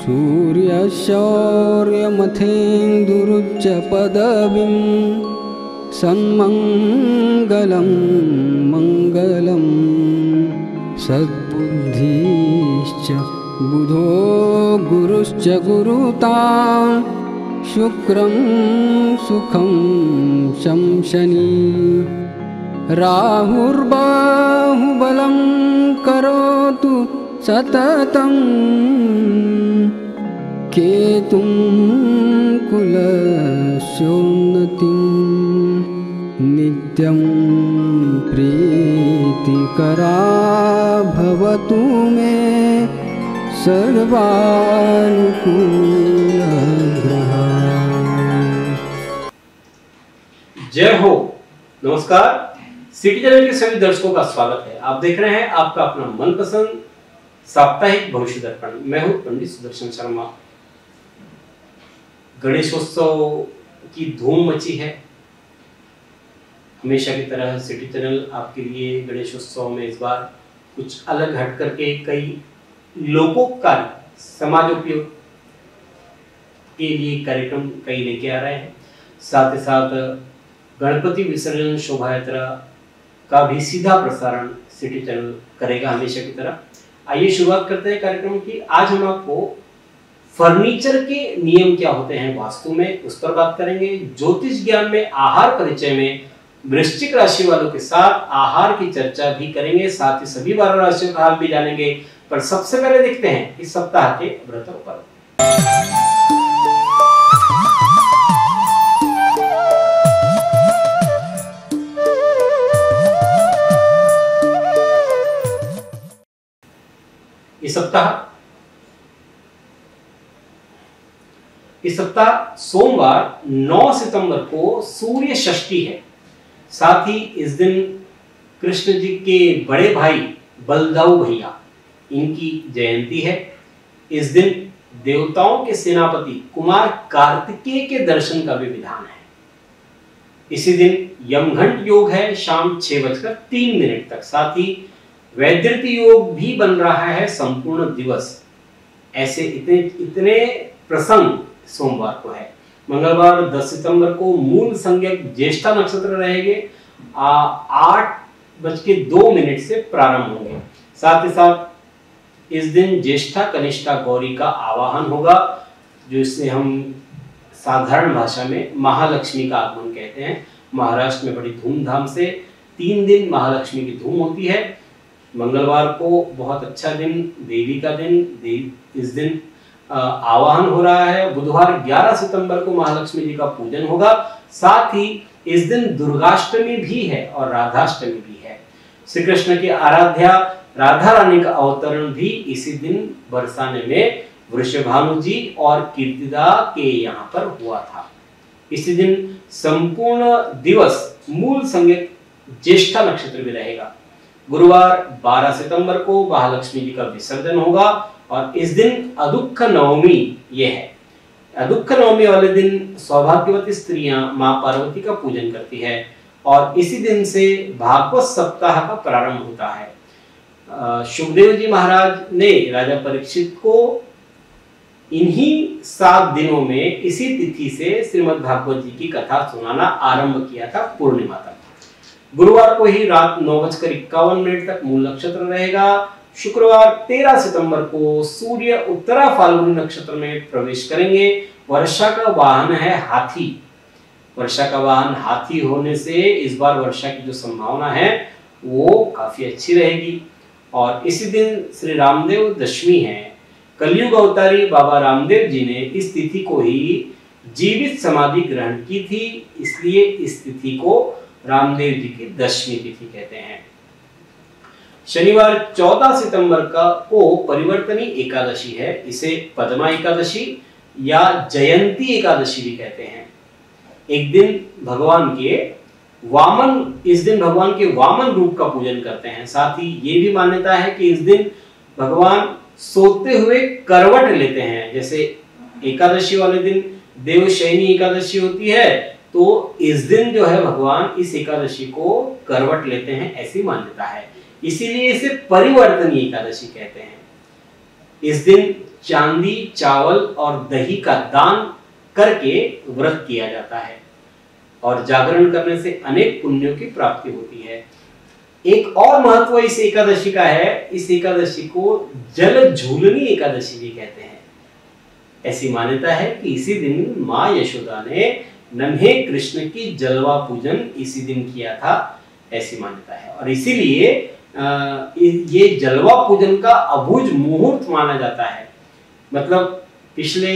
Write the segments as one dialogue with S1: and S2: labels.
S1: सूर्यशौर्यमथेन्दुरुच्च पदवीं सन्मङ्गलं मङ्गलं सद्बुद्धिश्च बुधो गुरुश्च गुरुतां शुक्रं सुखं शंशनी राहुर्बाहुबलं करोतु सततं केतुं कुलस्योन्नतिं नित्यं प्रीतिकरा भवतु मे सर्वानुकूलग्रहा।
S2: जय हो। नमस्कार, सिटी चैनल के सभी दर्शकों का स्वागत है। आप देख रहे हैं आपका अपना मनपसंद साप्ताहिक भविष्य दर्पण। मैं हूं पंडित सुदर्शन शर्मा। गणेशोत्सव की धूम मची है। हमेशा की तरह सिटी चैनल आपके लिए गणेशोत्सव में इस बार कुछ अलग हट करके कई लोकोपकारी समाजोपयोग के लिए कार्यक्रम कई लेके आ रहे हैं। साथ ही साथ गणपति विसर्जन शोभा यात्रा का भी सीधा प्रसारण सिटी चैनल करेगा हमेशा की तरह। आइए शुरुआत करते हैं कार्यक्रम की। आज हम आपको फर्नीचर के नियम क्या होते हैं वास्तु में, उस पर बात करेंगे। ज्योतिष ज्ञान में आहार परिचय में वृश्चिक राशि वालों के साथ आहार की चर्चा भी करेंगे। साथ ही सभी 12 राशियों का हाल भी जानेंगे। पर सबसे पहले देखते हैं इस सप्ताह के व्रतों पर। इस सप्ताह सोमवार 9 सितंबर को सूर्य षष्ठी है। साथ ही इस दिन कृष्ण जी के बड़े भाई बलदाऊ भैया, इनकी जयंती है। इस दिन देवताओं के सेनापति कुमार कार्तिकेय के दर्शन का भी विधान है। इसी दिन यमघंट योग है शाम 6:03 तक। साथ ही वैद्यति योग भी बन रहा है संपूर्ण दिवस। ऐसे इतने प्रसंग सोमवार को है। मंगलवार 10 सितंबर को मूल संज्ञक ज्येष्ठा नक्षत्र रहेंगे। 8:02 से प्रारंभ होंगे। साथ ही साथ इस दिन ज्येष्ठा कनिष्ठा गौरी का आवाहन होगा, जो इसे हम साधारण भाषा में महालक्ष्मी का आगमन कहते हैं। महाराष्ट्र में बड़ी धूमधाम से 3 दिन महालक्ष्मी की धूम होती है। मंगलवार को बहुत अच्छा दिन, देवी का दिन, इस दिन आवाहन हो रहा है। बुधवार 11 सितंबर को महालक्ष्मी जी का पूजन होगा। साथ ही इस दिन दुर्गाष्टमी भी है और राधाष्टमी भी है। श्री कृष्ण की आराध्या राधा रानी का अवतरण भी इसी दिन बरसाने में वृषभानु जी और कीर्तिदा के यहाँ पर हुआ था। इसी दिन संपूर्ण दिवस मूल संज्ञक ज्येष्ठा नक्षत्र भी रहेगा। गुरुवार 12 सितंबर को महालक्ष्मी जी का विसर्जन होगा और इस दिन अदुक्ख नवमी ये है। अदुक्ख नवमी वाले दिन सौभाग्यवती स्त्रियां मां पार्वती का पूजन करती है और इसी दिन से भागवत सप्ताह का प्रारंभ होता है। शुभदेव जी महाराज ने राजा परीक्षित को इन्हीं 7 दिनों में इसी तिथि से श्रीमद् भागवत जी की कथा सुनाना आरंभ किया था पूर्णिमा तक। गुरुवार को ही रात 9:51 तक मूल नक्षत्र रहेगा। शुक्रवार 13 सितंबर को सूर्य उत्तरा फाल्गुनी नक्षत्र में प्रवेश करेंगे। वर्षा का वाहन है हाथी। वर्षा का वाहन हाथी होने से इस बार वर्षा की जो संभावना है वो काफी अच्छी रहेगी। और इसी दिन श्री रामदेव दशमी है। कलयुग अवतारी बाबा रामदेव जी ने इस तिथि को ही जीवित समाधि ग्रहण की थी, इसलिए इस तिथि को रामदेव जी की दशमी तिथि कहते हैं। शनिवार 14 सितंबर को परिवर्तनी एकादशी है। इसे पद्मा एकादशी या जयंती एकादशी भी कहते हैं। इस दिन भगवान के वामन रूप का पूजन करते हैं। साथ ही ये भी मान्यता है कि इस दिन भगवान सोते हुए करवट लेते हैं। जैसे एकादशी वाले दिन देवशयनी एकादशी होती है, तो इस दिन जो है भगवान इस एकादशी को करवट लेते हैं, ऐसी मान्यता है। इसीलिए इसे परिवर्तनीय एकादशी कहते हैं। इस दिन चांदी, चावल और दही का दान करके व्रत किया जाता है और जागरण करने से अनेक पुण्यों की प्राप्ति होती है। एक और महत्व इस एकादशी का है, इस एकादशी को जल झूलनी एकादशी भी कहते हैं। ऐसी मान्यता है कि इसी दिन माँ यशोदा ने नन्हे कृष्ण की जलवा पूजन इसी दिन किया था, ऐसी मान्यता है। और इसीलिए ये जलवा पूजन का अबूझ मुहूर्त माना जाता है। मतलब पिछले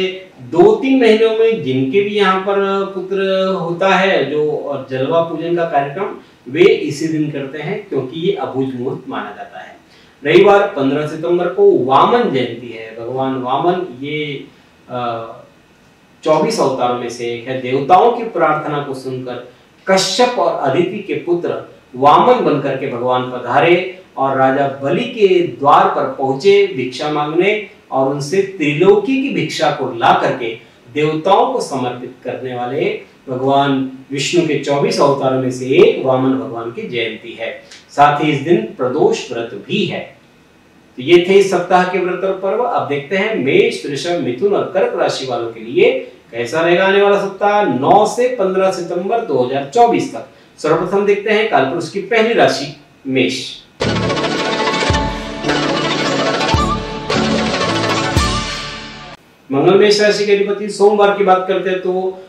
S2: 2-3 महीनों में जिनके भी यहाँ पर पुत्र होता है जो और जलवा पूजन का कार्यक्रम वे इसी दिन करते हैं, क्योंकि ये अबूझ मुहूर्त माना जाता है। रविवार 15 सितंबर को वामन जयंती है। भगवान वामन ये 24 अवतारों में से एक है। देवताओं की प्रार्थना को सुनकर कश्यप और अदिति के पुत्र वामन बनकर के भगवान पधारे और राजा बलि के द्वार पर पहुंचे भिक्षा मांगने और उनसे त्रिलोकी की भिक्षा को ला करके देवताओं को समर्पित करने वाले भगवान विष्णु के 24 अवतारों में से एक वामन भगवान की जयंती है। साथ ही इस दिन प्रदोष व्रत भी है। तो ये थे इस सप्ताह के व्रत और पर्व। अब देखते हैं मेष, वृषभ, मिथुन और कर्क राशि वालों के लिए कैसा रहेगा आने वाला सप्ताह 9 से 15 सितंबर 2024 तक। सर्वप्रथम देखते हैं कालपुरुष की पहली राशि मेष। मंगल मेष राशि के अधिपति। सोमवार की बात करते हैं तो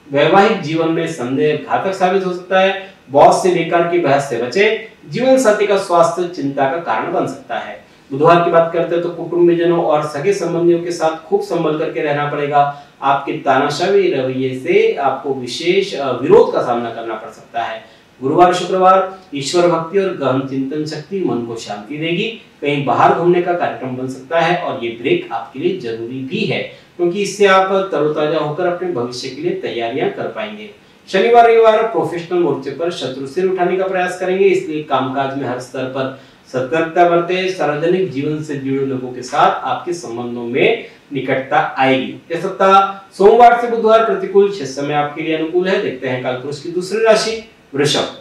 S2: वैवाहिक जीवन में संदेह घातक साबित हो सकता है। बॉस से बेकार की बहस से बचें। जीवन साथी का स्वास्थ्य चिंता का कारण बन सकता है। बुधवार की बात करते हैं तो कुटुंबीजनों और सगे संबंधियों के साथ खूब संभल करके रहना पड़ेगा। आपके तानाशाही रवैये से आपको विशेष विरोध का सामना करना पड़ सकता है। गुरुवार, शुक्रवार ईश्वर भक्ति और गहन चिंतन शक्ति मन को शांति देगी। कहीं बाहर घूमने का कार्यक्रम बन सकता है और ये ब्रेक आपके लिए जरूरी भी है, क्योंकि इससे आप तरोताजा होकर अपने भविष्य के लिए तैयारियां कर पाएंगे। शनिवार, रविवार प्रोफेशनल मोर्चे पर शत्रु सिर उठाने का प्रयास करेंगे, इसलिए कामकाज में हर स्तर पर सतर्कता बरते। सार्वजनिक जीवन से जुड़े लोगों के साथ आपके संबंधों में निकटता आएगी। यह सप्ताह सोमवार से बुधवार प्रतिकूल, शेष समय आपके लिए अनुकूल है। देखते हैं कालपुरुष की दूसरी राशि वृषभ।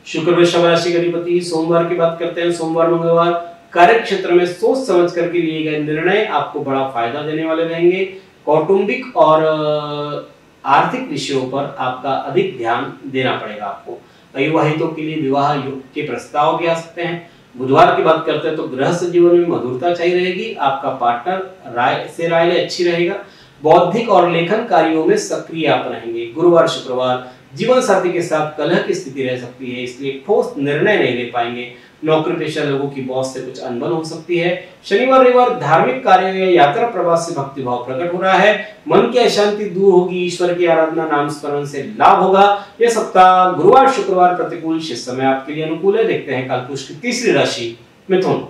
S2: शुक्र वृषभ राशि के अधिपति। सोमवार की बात करते हैं। सोमवार, मंगलवार कार्य क्षेत्र में सोच समझ करके लिए गए निर्णय आपको बड़ा फायदा देने वाले रहेंगे। कौटुंबिक और आर्थिक विषयों पर आपका अधिक ध्यान देना पड़ेगा आपको। अविवाहितों के लिए विवाह योग के प्रस्ताव भी आ सकते हैं। बुधवार की बात करते हैं तो गृहस्थ जीवन में मधुरता चाहिए रहेगी। आपका पार्टनर राय अच्छी रहेगा। बौद्धिक और लेखन कार्यों में सक्रिय आप रहेंगे। गुरुवार, शुक्रवार जीवन साथी के साथ कलह की स्थिति रह सकती है, इसलिए ठोस निर्णय नहीं ले पाएंगे। नौकरी पेशा लोगों की बॉस से कुछ अनबन हो सकती है। शनिवार, रविवार धार्मिक कार्यों या यात्रा प्रवास से भक्ति भाव प्रकट हो रहा है। मन की अशांति दूर होगी। ईश्वर की आराधना, नाम स्मरण से लाभ होगा। यह सप्ताह गुरुवार, शुक्रवार प्रतिकूल, शेष समय आपके लिए अनुकूल है। देखते हैं कालपुरुष की तीसरी राशि मिथुन।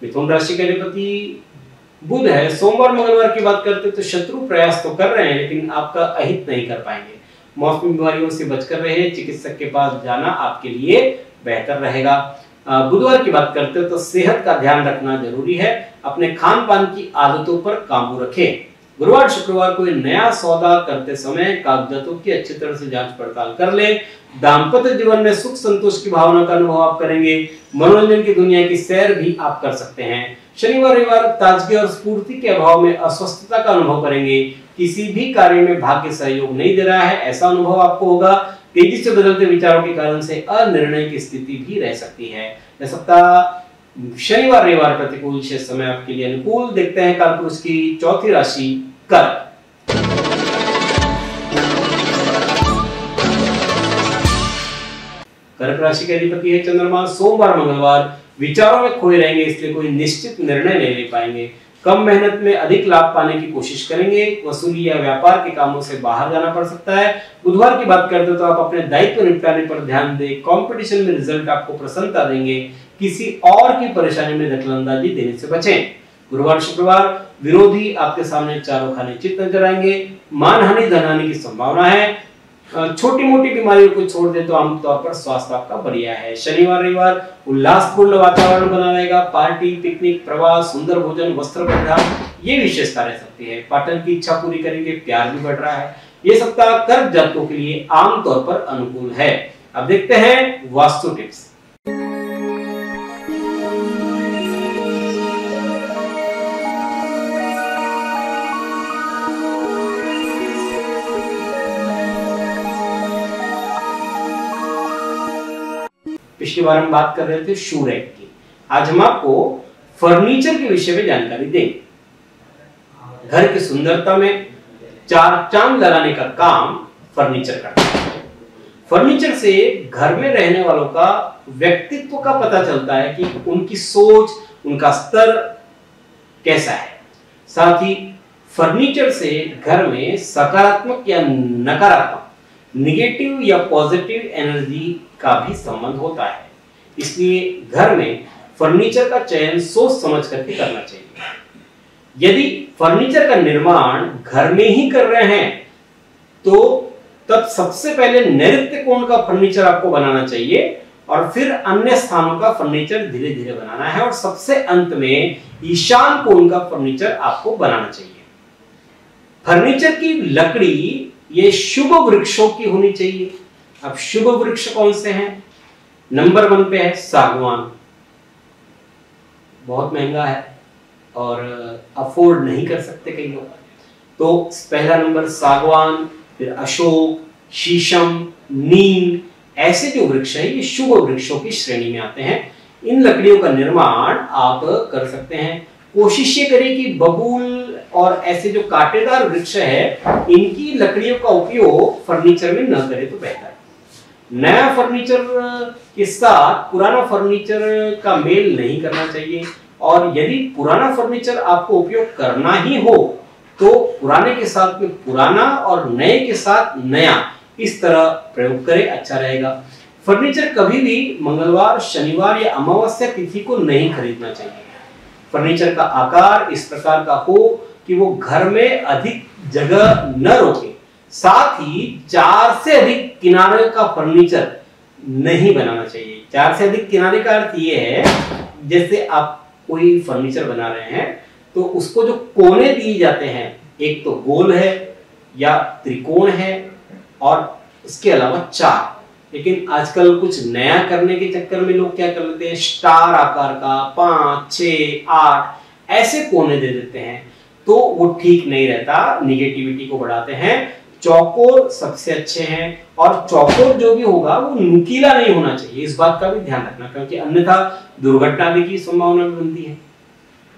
S2: मिथुन राशि के अधिपति बुध है। सोमवार, मंगलवार की बात करते तो शत्रु प्रयास तो कर रहे हैं, लेकिन आपका अहित नहीं कर पाएंगे। मौसमी बीमारियों से बचकर रहे। चिकित्सक के पास जाना आपके लिए बेहतर रहेगा। बुधवार की बात करते हो तो सेहत का ध्यान रखना जरूरी है। अपने खान पान की आदतों पर काबू रखें। गुरुवार, शुक्रवार कोई नया सौदा करते समय कागजातों की अच्छी तरह से जांच पड़ताल कर ले। दाम्पत्य जीवन में सुख संतोष की भावना का अनुभव आप करेंगे। मनोरंजन की दुनिया की सैर भी आप कर सकते हैं। शनिवार, रविवार ताजगी और स्फूर्ति के अभाव में अस्वस्थता का अनुभव करेंगे। किसी भी कार्य में भाग्य सहयोग नहीं दे रहा है, ऐसा अनुभव आपको होगा। तेजी से बदलते विचारों के कारण से अनिर्णय की स्थिति भी रह सकती है। यह सप्ताह शनिवार, रविवार प्रतिकूल, शेष समय आपके लिए अनुकूल। देखते हैं कालपुरुष की चौथी राशि कर्क। कर्क राशि के अधिपति है चंद्रमा। सोमवार, मंगलवार विचारों में खोए रहेंगे, इसलिए कोई निश्चित निर्णय नहीं ले पाएंगे। कम मेहनत में अधिक लाभ पाने की कोशिश करेंगे। वसूली या व्यापार के कामों से बाहर जाना पड़ सकता है। बुधवार की बात करते हो तो आप अपने दायित्व निपटाने पर ध्यान दें। कंपटीशन में रिजल्ट आपको प्रसन्नता देंगे। किसी और की परेशानी में दखलंदाजी देने से बचें। गुरुवार, शुक्रवार विरोधी आपके सामने चारों खाने चित नजर आएंगे। मानहानि, धनहानि की संभावना है। छोटी मोटी बीमारियों को छोड़ दे तो आमतौर पर स्वास्थ्य आपका बढ़िया है। शनिवार रविवार उल्लासपूर्ण वातावरण बना रहेगा। पार्टी, पिकनिक, प्रवास, सुंदर भोजन, वस्त्र परिधान, ये विशेषता रह सकती है। पार्टनर की इच्छा पूरी करेंगे, प्यार भी बढ़ रहा है। ये सप्ताह कर्क जातकों के लिए आमतौर पर अनुकूल है। अब देखते हैं वास्तु टिप्स। पिछली बार हम बात कर रहे थे शू रैक की। आज हम आपको फर्नीचर के विषय में जानकारी देंगे। घर की सुंदरता में चार चांद लगाने का काम फर्नीचर करता है। फर्नीचर से घर में रहने वालों का व्यक्तित्व का पता चलता है कि उनकी सोच, उनका स्तर कैसा है। साथ ही फर्नीचर से घर में सकारात्मक या नकारात्मक, निगेटिव या पॉजिटिव एनर्जी का भी संबंध होता है। इसलिए घर में फर्नीचर का चयन सोच समझ करके करना चाहिए। यदि फर्नीचर का निर्माण घर में ही कर रहे हैं तो तब सबसे पहले नैऋत्य कोण का फर्नीचर आपको बनाना चाहिए और फिर अन्य स्थानों का फर्नीचर धीरे धीरे बनाना है और सबसे अंत में ईशान कोण का फर्नीचर आपको बनाना चाहिए। फर्नीचर की लकड़ी ये शुभ वृक्षों की होनी चाहिए। अब शुभ वृक्ष कौन से हैं? नंबर 1 पे है सागवान। बहुत महंगा है और अफोर्ड नहीं कर सकते कई लोग, तो पहला नंबर सागवान, फिर अशोक, शीशम, नीम, ऐसे जो वृक्ष है ये शुभ वृक्षों की श्रेणी में आते हैं। इन लकड़ियों का निर्माण आप कर सकते हैं। कोशिश ये करें कि बबूल और ऐसे जो कांटेदार वृक्ष है इनकी लकड़ियों का उपयोग फर्नीचर में न करें तो बेहतर है। नया फर्नीचर के साथ पुराना फर्नीचर का मेल नहीं करना चाहिए और यदि पुराना फर्नीचर आपको उपयोग करना ही हो तो पुराने के साथ में पुराना और नए के साथ नया, इस तरह प्रयोग करें, अच्छा रहेगा। फर्नीचर कभी भी मंगलवार, शनिवार या अमावस्या तिथि को नहीं खरीदना चाहिए। फर्नीचर का आकार इस प्रकार का हो कि वो घर में अधिक जगह न रोके। साथ ही 4 से अधिक किनारे का फर्नीचर नहीं बनाना चाहिए। 4 से अधिक किनारे का अर्थ ये है, जैसे आप कोई फर्नीचर बना रहे हैं तो उसको जो कोने दिए जाते हैं, एक तो गोल है या त्रिकोण है और इसके अलावा 4। लेकिन आजकल कुछ नया करने के चक्कर में लोग क्या कर लेते हैं, स्टार आकार का 5, 6, 8 ऐसे कोने दे देते हैं, तो वो ठीक नहीं रहता, निगेटिविटी को बढ़ाते हैं। चौकोर सबसे अच्छे हैं और चौकोर जो भी होगा वो नुकीला नहीं होना चाहिए, इस बात का भी ध्यान रखना, क्योंकि अन्यथा दुर्घटना आदि की संभावना भी बनती है।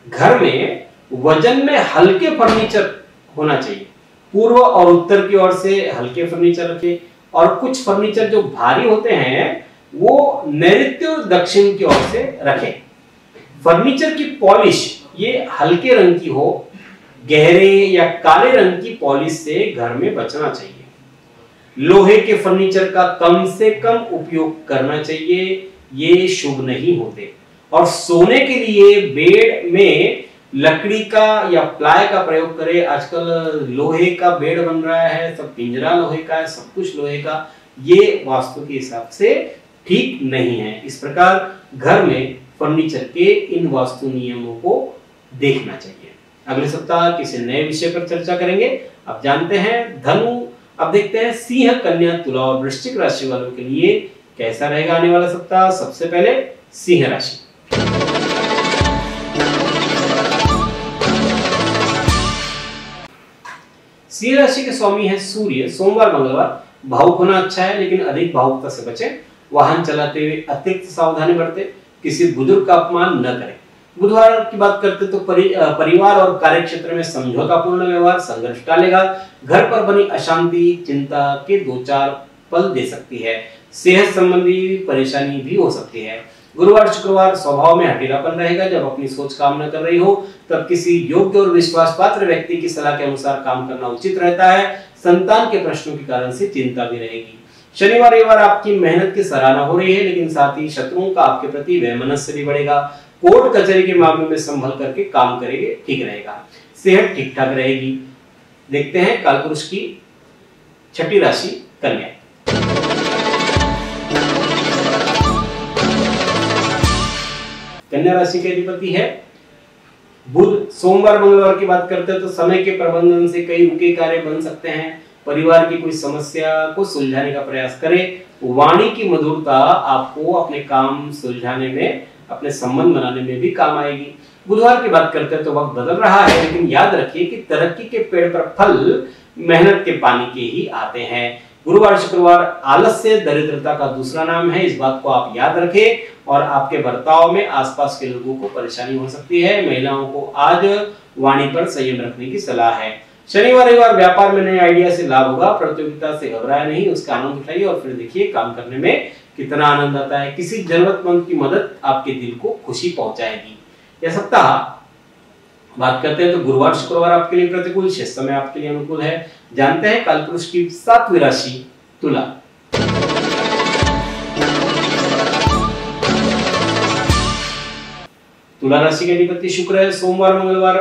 S2: घर में वजन में हल्के फर्नीचर होना चाहिए। पूर्व और उत्तर की ओर से हल्के फर्नीचर रखें और कुछ फर्नीचर जो भारी होते हैं वो नैऋत्य और दक्षिण की ओर से रखें। फर्नीचर की पॉलिश ये हल्के रंग की हो, गहरे या काले रंग की पॉलिश से घर में बचना चाहिए। लोहे के फर्नीचर का कम से कम उपयोग करना चाहिए, ये शुभ नहीं होते। और सोने के लिए बेड में लकड़ी का या प्लाई का प्रयोग करें। आजकल लोहे का बेड बन रहा है, सब पिंजरा लोहे का है, सब कुछ लोहे का, ये वास्तु के हिसाब से ठीक नहीं है। इस प्रकार घर में फर्नीचर के इन वास्तु नियमों को देखना चाहिए। अगले सप्ताह किसी नए विषय पर चर्चा करेंगे। अब जानते हैं धनु, अब देखते हैं सिंह, कन्या, तुला और वृश्चिक राशि वालों के लिए कैसा रहेगा आने वाला सप्ताह। सबसे पहले सिंह राशि। सिंह राशि के स्वामी है सूर्य। सोमवार मंगलवार भावुक होना अच्छा है, लेकिन अधिक भावुकता से बचें। वाहन चलाते हुए अतिरिक्त सावधानी बरतें। किसी बुजुर्ग का अपमान न करें। बुधवार की बात करते तो परिवार और कार्य क्षेत्र में समझौतापूर्ण व्यवहार संघर्ष डालेगा। घर पर बनी अशांति चिंता के 2-4 पल दे सकती है। सेहत संबंधी परेशानी भी हो सकती है। गुरुवार शुक्रवार स्वभाव में हठीलापन रहेगा। जब अपनी सोच काम न कर रही हो तब किसी योग्य और विश्वास पात्र व्यक्ति की सलाह के अनुसार काम करना उचित रहता है। संतान के प्रश्नों के कारण से चिंता भी रहेगी। शनिवार रविवार आपकी मेहनत की सराहना हो रही है, लेकिन साथ ही शत्रुओं का आपके प्रति वैमनस्य भी बढ़ेगा। कोर्ट कचहरी के मामले में संभल करके काम करेंगे, ठीक रहेगा। सेहत ठीक ठाक रहेगी। देखते हैं कालपुरुष की छठी राशि कन्या। कन्या राशि के अधिपति है बुध। सोमवार मंगलवार की बात करते हैं तो समय के प्रबंधन से कई रुके कार्य बन सकते हैं। परिवार की कोई समस्या को सुलझाने का प्रयास करें। वाणी की मधुरता आपको अपने काम सुलझाने में, अपने संबंध बनाने में भी काम आएगी। बुधवार की बात करते हैं तो वक्त बदल रहा है, लेकिन याद रखिए कि तरक्की के पेड़ पर फल मेहनत के पानी के ही आते हैं। गुरुवार शुक्रवार आलस्य दरिद्रता का दूसरा नाम है, इस बात को आप याद रखें। और आपके बर्ताव में आसपास के लोगों को परेशानी हो सकती है। महिलाओं को आज वाणी पर संयम रखने की सलाह है। शनिवार रविवार व्यापार में नए आइडिया से लाभ होगा। प्रतियोगिता से घबराए नहीं, उसका आनंद उठाइए और फिर देखिए काम करने में कितना आनंद आता है। किसी जरूरतमंद की मदद आपके दिल को खुशी पहुंचाएगी। यह सप्ताह बात करते हैं तो गुरुवार शुक्रवार आपके लिए प्रतिकूल, शेष समय आपके लिए अनुकूल है। जानते हैं कालपुरुष की 7वीं राशि तुला। तुला राशि के अधिपति शुक्र है। सोमवार मंगलवार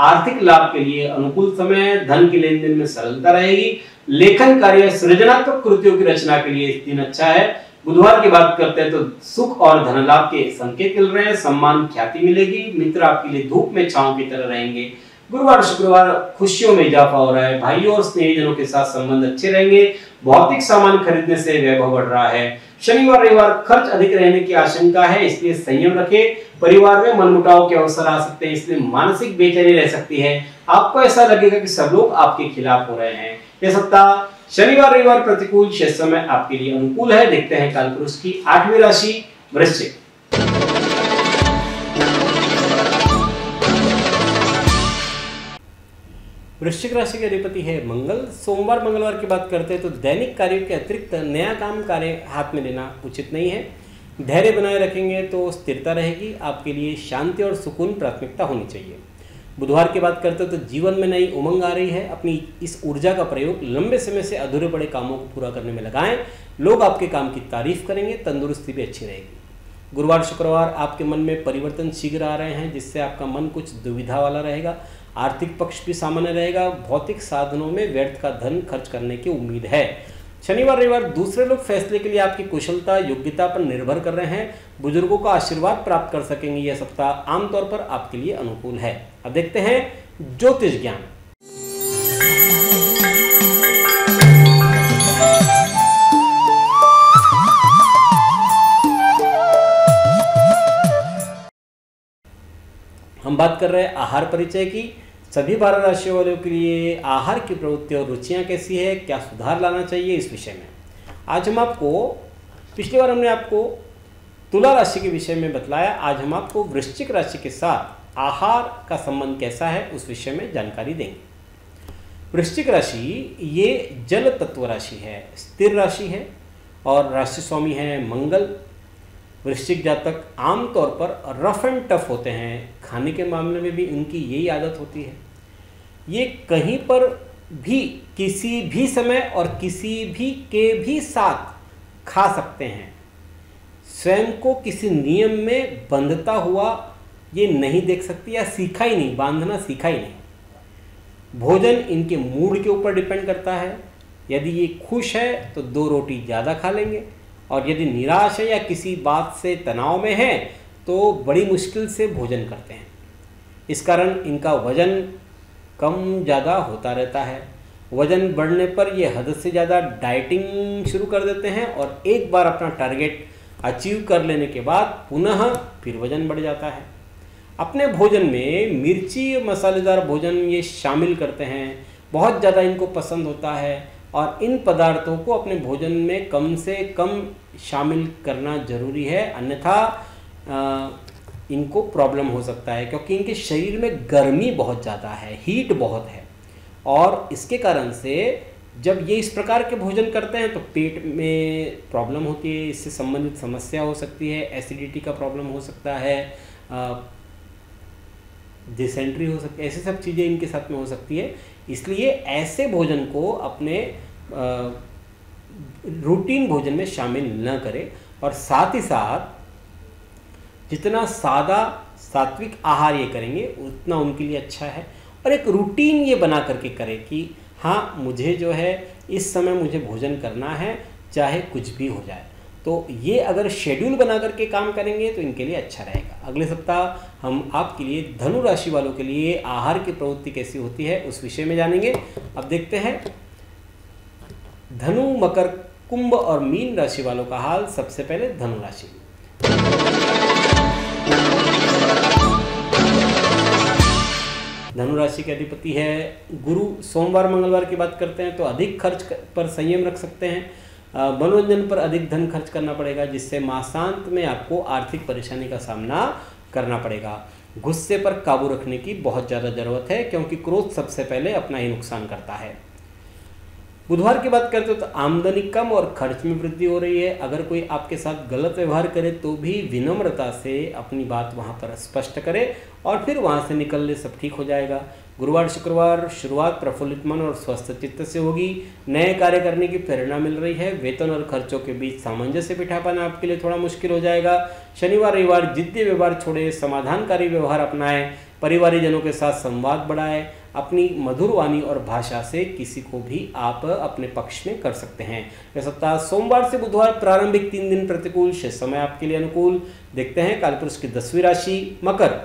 S2: आर्थिक लाभ के लिए अनुकूल समय। धन के लेन देन में सरलता रहेगी। लेखन कार्य, सृजनात्मक कृतियों की रचना के लिए इस दिन अच्छा है। बुधवार की बात करते हैं तो सुख और धन लाभ के संकेत मिल रहे हैं। सम्मान ख्याति मिलेगी। मित्र आपके लिए धूप में छांव की तरह रहेंगे। गुरुवार शुक्रवार खुशियों में इजाफा हो रहा है। भाइयों और स्नेहीजनों के साथ संबंध अच्छे रहेंगे। भौतिक सामान खरीदने से वैभव बढ़ रहा है। शनिवार रविवार खर्च अधिक रहने की आशंका है, इसलिए संयम रखें। परिवार में मनमुटाव के अवसर आ सकते हैं, इसलिए मानसिक बेचैनी रह सकती है। आपको ऐसा लगेगा कि सब लोग आपके खिलाफ हो रहे हैं। यह सप्ताह शनिवार रविवार प्रतिकूल, शेष समय आपके लिए अनुकूल है। देखते हैं कालपुरुष की 8वीं राशि वृश्चिक। वृश्चिक राशि के अधिपति है मंगल। सोमवार मंगलवार की बात करते हैं तो दैनिक कार्यों के अतिरिक्त नया काम कार्य हाथ में लेना उचित नहीं है। धैर्य बनाए रखेंगे तो स्थिरता रहेगी। आपके लिए शांति और सुकून प्राथमिकता होनी चाहिए। बुधवार की बात करते हो तो जीवन में नई उमंग आ रही है। अपनी इस ऊर्जा का प्रयोग लंबे समय से अधूरे पड़े कामों को पूरा करने में लगाएं। लोग आपके काम की तारीफ करेंगे। तंदुरुस्ती भी अच्छी रहेगी। गुरुवार शुक्रवार आपके मन में परिवर्तन शीघ्र आ रहे हैं, जिससे आपका मन कुछ दुविधा वाला रहेगा। आर्थिक पक्ष भी सामान्य रहेगा। भौतिक साधनों में व्यर्थ का धन खर्च करने की उम्मीद है। शनिवार रविवार दूसरे लोग फैसले के लिए आपकी कुशलता योग्यता पर निर्भर कर रहे हैं। बुजुर्गों का आशीर्वाद प्राप्त कर सकेंगे। यह सप्ताह आमतौर पर आपके लिए अनुकूल है। अब देखते हैं ज्योतिष ज्ञान। हम बात कर रहे हैं आहार परिचय की। सभी 12 राशियों वालों के लिए आहार की प्रवृत्ति और रुचियां कैसी है, क्या सुधार लाना चाहिए, इस विषय में आज हम आपको, पिछली बार हमने आपको तुला राशि के विषय में बतलाया। आज हम आपको वृश्चिक राशि के साथ आहार का संबंध कैसा है उस विषय में जानकारी देंगे। वृश्चिक राशि ये जल तत्व राशि है, स्थिर राशि है और राशि स्वामी है मंगल। वृश्चिक जातक आमतौर पर रफ एंड टफ होते हैं। खाने के मामले में भी इनकी यही आदत होती है। ये कहीं पर भी किसी भी समय और किसी भी के भी साथ खा सकते हैं। स्वयं को किसी नियम में बंधता हुआ ये नहीं देख सकती या सीखा ही नहीं, बांधना सीखा ही नहीं। भोजन इनके मूड के ऊपर डिपेंड करता है। यदि ये खुश है तो 2 रोटी ज़्यादा खा लेंगे और यदि निराश है या किसी बात से तनाव में है तो बड़ी मुश्किल से भोजन करते हैं। इस कारण इनका वजन कम ज़्यादा होता रहता है। वजन बढ़ने पर ये हद से ज़्यादा डाइटिंग शुरू कर देते हैं और एक बार अपना टारगेट अचीव कर लेने के बाद पुनः फिर वजन बढ़ जाता है। अपने भोजन में मिर्ची मसालेदार भोजन ये शामिल करते हैं। बहुत ज़्यादा इनको पसंद होता है और इन पदार्थों को अपने भोजन में कम से कम शामिल करना जरूरी है, अन्यथा इनको प्रॉब्लम हो सकता है, क्योंकि इनके शरीर में गर्मी बहुत ज़्यादा है, हीट बहुत है और इसके कारण से जब ये इस प्रकार के भोजन करते हैं तो पेट में प्रॉब्लम होती है। इससे संबंधित समस्या हो सकती है, एसिडिटी का प्रॉब्लम हो सकता है, डिसेंट्री हो सकती है, ऐसी सब चीज़ें इनके साथ में हो सकती है। इसलिए ऐसे भोजन को अपने रूटीन भोजन में शामिल न करें और साथ ही साथ जितना सादा सात्विक आहार ये करेंगे उतना उनके लिए अच्छा है। और एक रूटीन ये बना करके करें कि हाँ, मुझे जो है इस समय मुझे भोजन करना है, चाहे कुछ भी हो जाए। तो ये अगर शेड्यूल बना करके काम करेंगे तो इनके लिए अच्छा रहेगा। अगले सप्ताह हम आपके लिए धनु राशि वालों के लिए आहार की प्रवृत्ति कैसी होती है उस विषय में जानेंगे। अब देखते हैं धनु, मकर, कुंभ और मीन राशि वालों का हाल। सबसे पहले धनु राशि। धनु राशि के अधिपति है गुरु। सोमवार मंगलवार की बात करते हैं तो अधिक खर्च पर संयम रख सकते हैं। मनोरंजन पर अधिक धन खर्च करना पड़ेगा, जिससे मासांत में आपको आर्थिक परेशानी का सामना करना पड़ेगा। गुस्से पर काबू रखने की बहुत ज़्यादा ज़रूरत है, क्योंकि क्रोध सबसे पहले अपना ही नुकसान करता है। बुधवार की बात करते हो तो आमदनी कम और खर्च में वृद्धि हो रही है। अगर कोई आपके साथ गलत व्यवहार करे तो भी विनम्रता से अपनी बात वहां पर स्पष्ट करे और फिर वहां से निकल ले, सब ठीक हो जाएगा। गुरुवार शुक्रवार शुरुआत प्रफुल्लित मन और स्वस्थ चित्त से होगी। नए कार्य करने की प्रेरणा मिल रही है। वेतन और खर्चों के बीच सामंजस्य बिठा पाना आपके लिए थोड़ा मुश्किल हो जाएगा। शनिवार रविवार जिद्दी व्यवहार छोड़े, समाधानकारी व्यवहार अपनाएं। परिवारजनों के साथ संवाद बढ़ाएं। अपनी मधुर वाणी और भाषा से किसी को भी आप अपने पक्ष में कर सकते हैं। यह सप्ताह सोमवार से बुधवार प्रारंभिक 3 दिन प्रतिकूल, शेष समय आपके लिए अनुकूल। देखते हैं कालपुरुष की 10वीं राशि मकर।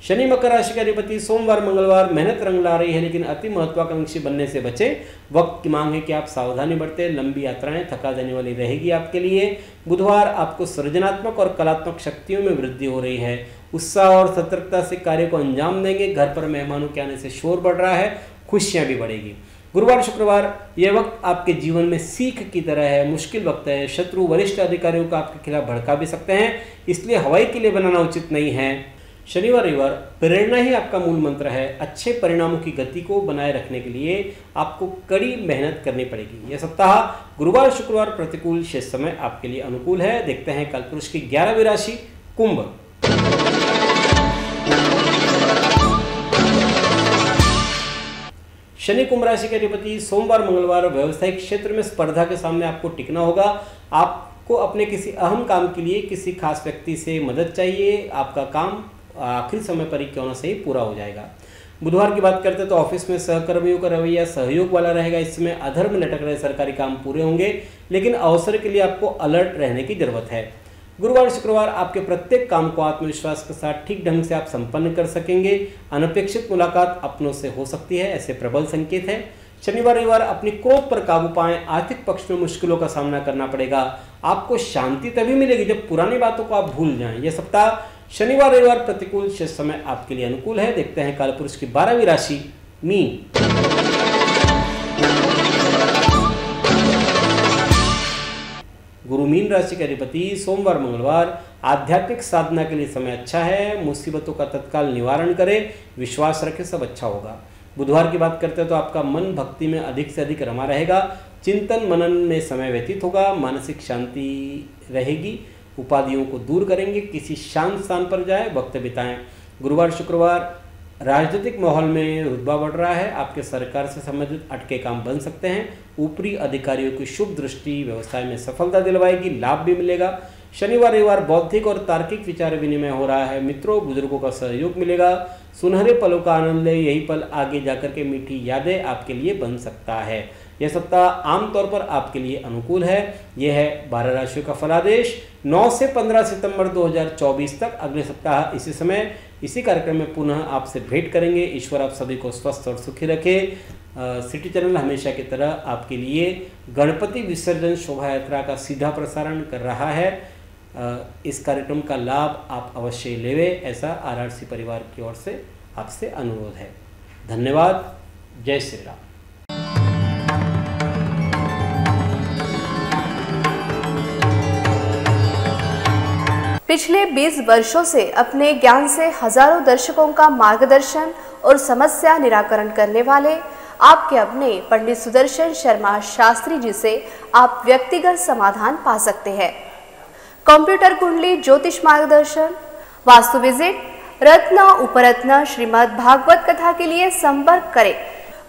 S2: शनि मकर राशि के अधिपति सोमवार मंगलवार मेहनत रंग ला रही है, लेकिन अति महत्वाकांक्षी बनने से बचें। वक्त की मांग है कि आप सावधानी बरतें। लंबी यात्राएं थका देने वाली रहेगी आपके लिए। बुधवार आपको सृजनात्मक और कलात्मक शक्तियों में वृद्धि हो रही है। उत्साह और सतर्कता से कार्य को अंजाम देंगे। घर पर मेहमानों के आने से शोर बढ़ रहा है, खुशियां भी बढ़ेगी। गुरुवार शुक्रवार यह वक्त आपके जीवन में सीख की तरह है, मुश्किल वक्त है। शत्रु वरिष्ठ अधिकारियों को आपके खिलाफ भड़का भी सकते हैं, इसलिए हवाई के लिए बनाना उचित नहीं है। शनिवार रविवार प्रेरणा ही आपका मूल मंत्र है। अच्छे परिणामों की गति को बनाए रखने के लिए आपको कड़ी मेहनत करनी पड़ेगी। यह सप्ताह गुरुवार शुक्रवार प्रतिकूल, शेष समय आपके लिए अनुकूल है। देखते हैं कालपुरुष की 11वीं राशि कुंभ। शनि कुंभ राशि के अधिपति सोमवार मंगलवार व्यवसायिक क्षेत्र में स्पर्धा के सामने आपको टिकना होगा। आपको अपने किसी अहम काम के लिए किसी खास व्यक्ति से मदद चाहिए। आपका काम आखिरी समय पर ही क्यों न सही पूरा हो जाएगा। बुधवार की बात करते हैं तो ऑफिस में सहकर्मियों का रवैया सहयोग वाला रहेगा। इस समय अधर में लटक रहे सरकारी काम पूरे होंगे, लेकिन अवसर के लिए आपको अलर्ट रहने की जरूरत है। गुरुवार शुक्रवार आपके प्रत्येक काम को आत्मविश्वास के साथ ठीक ढंग से आप संपन्न कर सकेंगे। अनपेक्षित मुलाकात अपनों से हो सकती है, ऐसे प्रबल संकेत है। शनिवार रविवार अपनी क्रोध पर काबू पाएं। आर्थिक पक्ष में मुश्किलों का सामना करना पड़ेगा। आपको शांति तभी मिलेगी जब पुरानी बातों को आप भूल जाएं। यह सप्ताह शनिवार रविवार प्रतिकूल, शेष समय आपके लिए अनुकूल है। देखते हैं कालपुरुष की 12वीं राशि मीन। गुरु मीन राशि के अधिपति सोमवार मंगलवार आध्यात्मिक साधना के लिए समय अच्छा है। मुसीबतों का तत्काल निवारण करें, विश्वास रखें, सब अच्छा होगा। बुधवार की बात करते हैं तो आपका मन भक्ति में अधिक से अधिक रमा रहेगा। चिंतन मनन में समय व्यतीत होगा। मानसिक शांति रहेगी। उपाधियों को दूर करेंगे। किसी शांत स्थान पर जाए, वक्त बिताएं। गुरुवार शुक्रवार राजनीतिक माहौल में रुतबा बढ़ रहा है। आपके सरकार से संबंधित अटके काम बन सकते हैं। ऊपरी अधिकारियों की शुभ दृष्टि व्यवसाय में सफलता दिलवाएगी, लाभ भी मिलेगा। शनिवार रविवार बौद्धिक और तार्किक विचार विनिमय हो रहा है। मित्रों बुजुर्गों का सहयोग मिलेगा। सुनहरे पलों का आनंद ले। यही पल आगे जाकर के मीठी यादें आपके लिए बन सकता है। यह सप्ताह आमतौर पर आपके लिए अनुकूल है। यह है 12 राशियों का फलादेश 9 से 15 सितंबर 2024 तक। अगले सप्ताह इसी समय इसी कार्यक्रम में पुनः आपसे भेंट करेंगे। ईश्वर आप सभी को स्वस्थ और सुखी रखे। सिटी चैनल हमेशा की तरह आपके लिए गणपति विसर्जन शोभा यात्रा का सीधा प्रसारण कर रहा है। इस कार्यक्रम का लाभ आप अवश्य लेवें, ऐसा आरआरसी परिवार की ओर से आपसे अनुरोध है। धन्यवाद। जय श्री राम।
S3: पिछले 20 वर्षों से अपने ज्ञान से हजारों दर्शकों का मार्गदर्शन और समस्या निराकरण करने वाले आपके अपने पंडित सुदर्शन शर्मा शास्त्री जी से आप व्यक्तिगत समाधान पा सकते हैं। कंप्यूटर कुंडली ज्योतिष मार्गदर्शन, वास्तु विजिट, रत्न उपरत्न श्रीमद् भागवत कथा के लिए संपर्क करें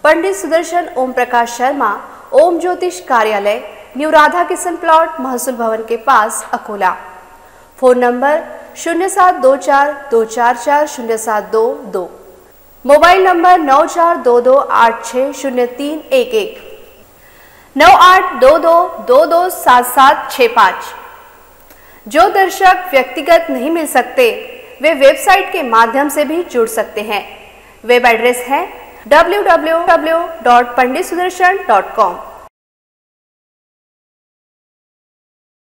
S3: पंडित सुदर्शन ओम प्रकाश शर्मा, ओम ज्योतिष कार्यालय, न्यू राधा किशन प्लॉट, महसूल भवन के पास, Akola. Phone number 0724 244 0722। Mobile number 9422860311, 9822227765। जो दर्शक व्यक्तिगत नहीं मिल सकते वे वेबसाइट के माध्यम से भी जुड़ सकते हैं। वेब एड्रेस है www.panditsudarshan.com।